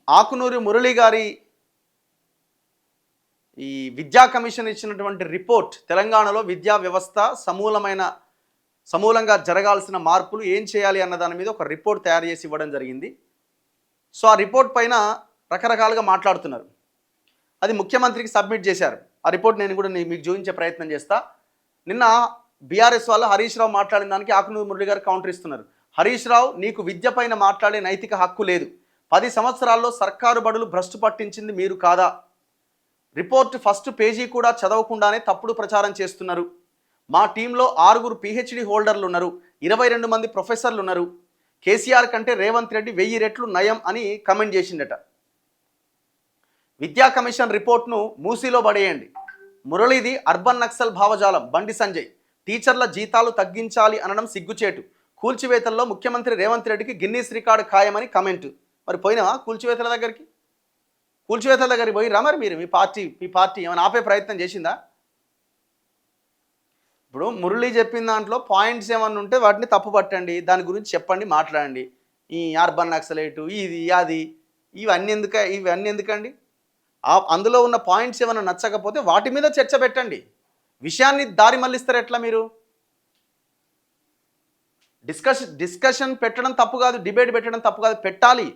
ఆకునూరి మురళి గారి ఈ విద్యా కమిషన్ ఇచ్చినటువంటి రిపోర్ట్ తెలంగాణలో విద్యా వ్యవస్థ సమూలంగా జరగాల్సిన మార్పులు ఏం చేయాలి అన్న దాని మీద ఒక రిపోర్ట్ తయారు చేసి ఇవ్వడం జరిగింది. సో ఆ రిపోర్ట్ పైన రకరకాలుగా మాట్లాడుతున్నారు. అది ముఖ్యమంత్రికి సబ్మిట్ చేశారు. ఆ రిపోర్ట్ నేను కూడా మీకు చూపించే ప్రయత్నం చేస్తా. నిన్న బీఆర్ఎస్ వాళ్ళు హరీష్ రావు మాట్లాడిన దానికి ఆకునూరి మురళి గారు కౌంటర్ ఇస్తున్నారు. హరీష్ రావు, నీకు విద్య పైన మాట్లాడే నైతిక హక్కు లేదు. 10 సంవత్సరాల్లో సర్కారు బడులు భ్రష్టు పట్టించింది మీరు కాదా? రిపోర్ట్ ఫస్ట్ పేజీ కూడా చదవకుండానే తప్పుడు ప్రచారం చేస్తున్నారు. మా టీంలో 6 PhD హోల్డర్లు ఉన్నారు, 22 మంది ప్రొఫెసర్లు ఉన్నారు. కేసీఆర్ కంటే రేవంత్ రెడ్డి 1000 రెట్లు నయం అని కమెంట్ చేసిండట. విద్యా కమిషన్ రిపోర్ట్ను మూసీలో పడేయండి. మురళిది అర్బన్ నక్సల్ భావజాలం. బండి సంజయ్, టీచర్ల జీతాలు తగ్గించాలి అనడం సిగ్గుచేటు. కూల్చివేతల్లో ముఖ్యమంత్రి రేవంత్ రెడ్డికి గిన్నీస్ రికార్డు ఖాయమని కమెంట్. మరి పోయినావా కూల్చివేతల దగ్గరికి? కూల్చివేతల దగ్గరికి పోయి మరి మీరు మీ పార్టీ ఏమైనా ఆపే ప్రయత్నం చేసిందా? ఇప్పుడు మురళి చెప్పిన దాంట్లో పాయింట్స్ ఏమన్నా ఉంటే వాటిని తప్పు పట్టండి, దాని గురించి చెప్పండి, మాట్లాడండి. ఈ అర్బన్ నక్సలైటు ఇది అది ఇవన్నీ ఎందుకండి? అందులో ఉన్న పాయింట్స్ ఏమైనా నచ్చకపోతే వాటి మీద చర్చ పెట్టండి. విషయాన్ని దారి మళ్ళిస్తారు ఎట్లా మీరు? డిస్కషన్ పెట్టడం తప్పు కాదు, డిబేట్ పెట్టడం తప్పు కాదు, పెట్టాలి.